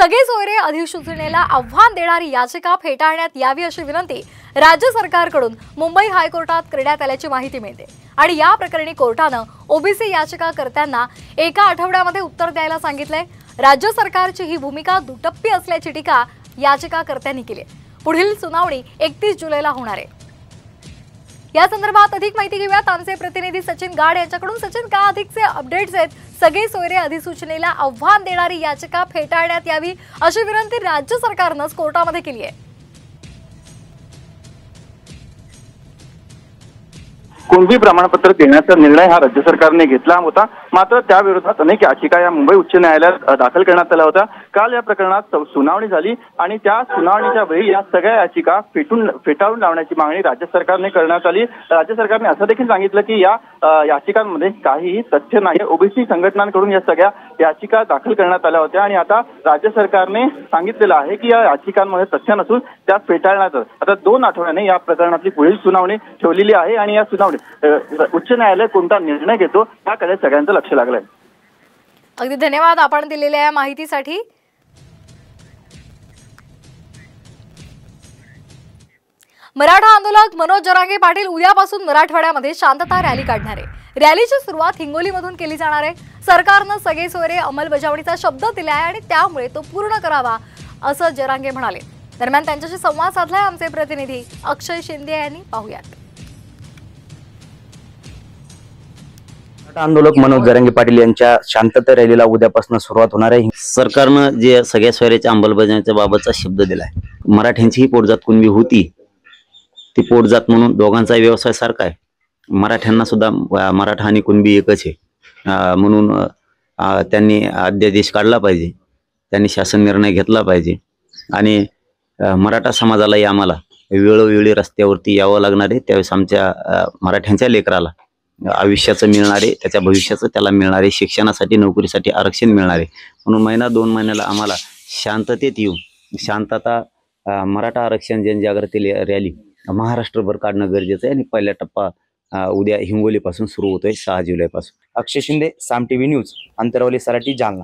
सगळे सोयरे अधिसूचनेला आव्हान देणारी याचिका फेटाळण्यात यावी अशी विनंती राज्य सरकारकडून मुंबई हायकोर्टात करण्यात आल्याची माहिती मिळते। आणि या प्रकरणी कोर्टानं ओबीसी याचिकाकर्त्यांना एका आठवड्यामध्ये उत्तर द्यायला सांगितलंय। राज्य सरकारची ही भूमिका दुटप्पी असल्याची टीका याचिकाकर्त्यांनी केली। पुढील सुनावणी 31 जुलैला होणार आहे। या संदर्भात अधिक माहिती घेऊयात आमचे प्रतिनिधी सचिन गाड यांच्याकडून। सचिन, का अधिकचे अपडेट्स आहेत? सगळे सोयरे अधिसूचनेला आव्हान देणारी याचिका फेटाळण्यात यावी अशी विनंती राज्य सरकारनं कोर्टामध्ये केली आहे। कुणबी प्रमाणपत्र देण्याचा निर्णय हा राज्य सरकारने घेतला होता, मात्र त्याविरोधात अनेक याचिका या मुंबई उच्च न्यायालयात दाखल करण्यात आल्या होत्या। काल या प्रकरणात सुनावणी झाली आणि त्या सुनावणीच्या वेळी या सगळ्या याचिका फेटाळून लावण्याची मागणी राज्य सरकारने करण्यात आली। राज्य सरकारने असं देखील सांगितलं की या याचिकांमध्ये काहीही तथ्य नाही। ओबीसी संघटनांकडून या सगळ्या याचिका दाखल करण्यात आल्या होत्या आणि आता राज्य सरकारने सांगितलेलं आहे की या याचिकांमध्ये तथ्य नसून त्या फेटाळण्यात आता 2 आठवड्याने या प्रकरणातली पुढील सुनावणी ठेवलेली आहे आणि या सुनावणी उच्च न्यायालय कोणता निर्णय घेतो याकडे सगळ्यांचं लक्ष लागलंय। अगदी धन्यवाद आपण दिलेल्या या माहितीसाठी। मराठा आंदोलक मनोज जरांगे पाटील उद्यापासून मराठवाड्यामध्ये शांतता रॅली काढणार आहे। रॅलीची सुरुवात हिंगोलीमधून केली जाणार आहे। सरकारनं सगळे सोयरे अंमलबजावणीचा शब्द दिलाय आणि त्यामुळे तो पूर्ण करावा असं जरांगे म्हणाले। दरम्यान त्यांच्याशी संवाद साधलाय आमचे प्रतिनिधी अक्षय शिंदे यांनी। पाहूयात। आंदोलक मनोज जरांगे पाटील यांच्या शांतता रॅलीला उद्यापासून सुरुवात होणार आहे। सरकारनं जे सगळ्या सोयऱ्याच्या अंमलबजावणीच्या बाबतचा शब्द दिलाय, मराठ्यांची ही पोटजात कुणबी होती, ती पोटजात म्हणून दोघांचा व्यवसाय सारखा आहे। मराठ्यांना सुद्धा मराठा आणि कुणबी एकच आहे, म्हणून त्यांनी अध्यादेश काढला पाहिजे, त्यांनी शासन निर्णय घेतला पाहिजे आणि मराठा समाजालाही आम्हाला वेळोवेळी रस्त्यावरती यावं लागणार आहे। त्यावेळेस आमच्या मराठ्यांच्या लेकराला आयुष्याचं मिळणारे, त्याच्या भविष्याचं त्याला मिळणारे, शिक्षणासाठी नोकरीसाठी आरक्षण मिळणारे, म्हणून महिना 2 महिन्याला आम्हाला शांततेत येऊन शांतता मराठा आरक्षण जनजागृती रॅली महाराष्ट्रभर काढणं गरजेचं आहे आणि पहिला टप्पा उद्या हिंगोलीपासून सुरू होतोय 6 जुलैपासून। अक्षय शिंदे, साम टीव्ही न्यूज, अंतरवली, सराटी, जालना।